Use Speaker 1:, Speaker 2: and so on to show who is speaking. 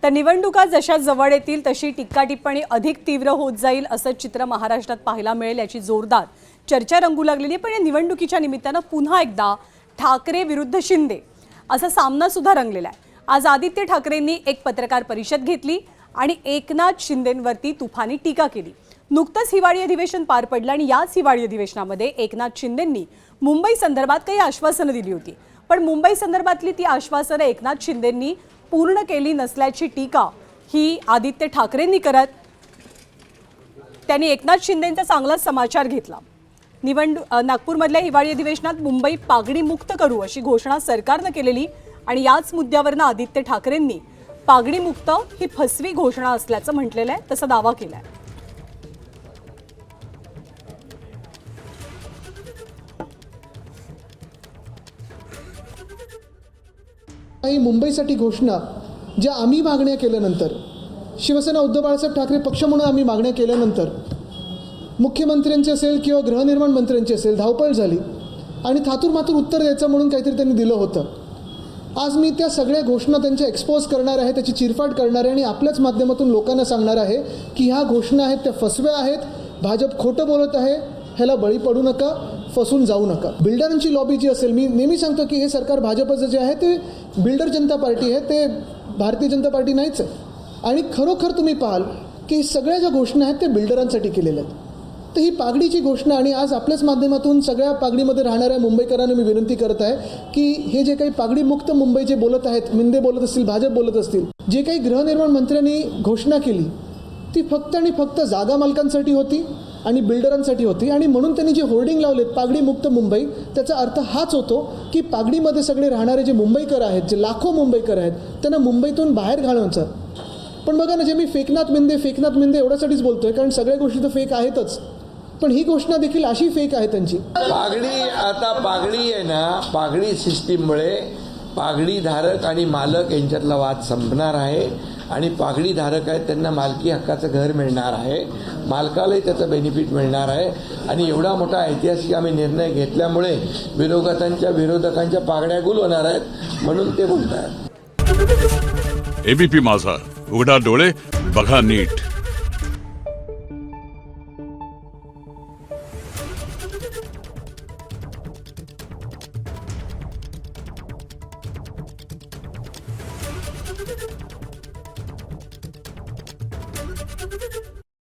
Speaker 1: तर निवडणुका जशा जवळ येतील तशी टीका टिप्पणी अधिक तीव्र होत जाईल असं चित्र महाराष्ट्रात पाहायला मिळेल याची जोरदार चर्चा रंगू लागलेली आहे। पण या निवडणुकीच्या निमित्तानं पुन्हा एकदा ठाकरे विरुद्ध शिंदे असा सामना सुद्धा रंगलेला आहे। आज आदित्य ठाकरेंनी एक पत्रकार परिषद घेतली आणि एकनाथ शिंदेंवरती तुफानी टीका केली। नुकतंच हिवाळी अधिवेशन पार पडलं आणि याच हिवाळी अधिवेशनामध्ये एकनाथ शिंदेंनी मुंबई संदर्भात काही आश्वासनं दिली होती, पण मुंबई संदर्भातली ती आश्वासनं एकनाथ शिंदेंनी पूर्ण केली नसल्याची टीका ही आदित्य ठाकरेंनी करत त्यांनी एकनाथ शिंदेंचा चांगलाच समाचार घेतला। नागपूरमधल्या हिवाळी अधिवेशनात मुंबई पागडी मुक्त करू अशी घोषणा सरकारनं केलेली आणि याच मुद्द्यावरनं आदित्य ठाकरेंनी पागडी मुक्त ही फसवी घोषणा असल्याचं म्हटलेलं आहे, तसा दावा केलाय।
Speaker 2: मुंबईसाठी घोषणा ज्या आम्ही मागण्या केल्यानंतर, शिवसेना उद्धव बाळासाहेब ठाकरे पक्ष म्हणून आम्ही मागण्या केल्यानंतर मुख्यमंत्र्यांचे असेल किंवा गृहनिर्माण मंत्र्यांची असेल धावपळ झाली आणि थातूर मातूर उत्तर द्यायचं म्हणून काहीतरी त्यांनी दिलं होतं। आज मी त्या सगळ्या घोषणा त्यांच्या एक्सपोज करणार आहे, त्याची चिरफाड करणार आहे आणि आपल्याच माध्यमातून लोकांना सांगणार आहे की ह्या घोषणा आहेत त्या फसव्या आहेत, भाजप खोटं बोलत आहे, ह्याला बळी पडू नका, फसून जाऊ नका। बिल्डरांची लॉबी जी असेल, मी नेहमी सांगतो की हे सरकार भाजपचं जे आहे ते बिल्डर जनता पार्टी आहे, ते भारतीय जनता पार्टी नाहीच आहे। आणि खरोखर तुम्ही पाहाल की सगळ्या ज्या घोषणा आहेत त्या बिल्डरांसाठी केलेल्या आहेत। तर ही पागडीची घोषणा आणि आज आपल्याच माध्यमातून सगळ्या पागडीमध्ये राहणाऱ्या मुंबईकरांना मी विनंती करत आहे की हे जे काही पागडी मुक्त मुंबई जे बोलत आहेत, मिंदे बोलत असतील, भाजप बोलत असतील, जे काही गृहनिर्माण मंत्र्यांनी घोषणा केली ती फक्त आणि फक्त जागा मालकांसाठी होती आणि बिल्डरांसाठी होती। आणि म्हणून त्यांनी जे होर्डिंग लावलेत पागडी मुक्त मुंबई, त्याचा अर्थ हाच होतो की पागडीमध्ये सगळे राहणारे जे मुंबईकर आहेत, जे लाखो मुंबईकर आहेत, त्यांना मुंबईतून बाहेर घालवायचं। पण बघा ना, जे मी फेकनाथ मिंदे एवढ्यासाठीच बोलतोय कारण सगळ्या गोष्टी तर फेक आहेतच, पण ही घोषणा देखील अशी फेक आहे त्यांची।
Speaker 3: पागडी आहे ना, पागडी सिस्टीममुळे पागडी धारक आणि मालक यांच्यातला वाद संपणार आहे आणि पागडी धारक आहेत त्यांना मालकी हक्काचं घर मिळणार आहे, मालकालाही त्याचं बेनिफिट मिळणार आहे। आणि एवढा मोठा ऐतिहासिक आम्ही निर्णय घेतल्यामुळे विरोधकांच्या पागड्या गुल होणार आहेत म्हणून ते बोलतात।
Speaker 4: एबीपी माझा, उघडा डोळे बघा नीट।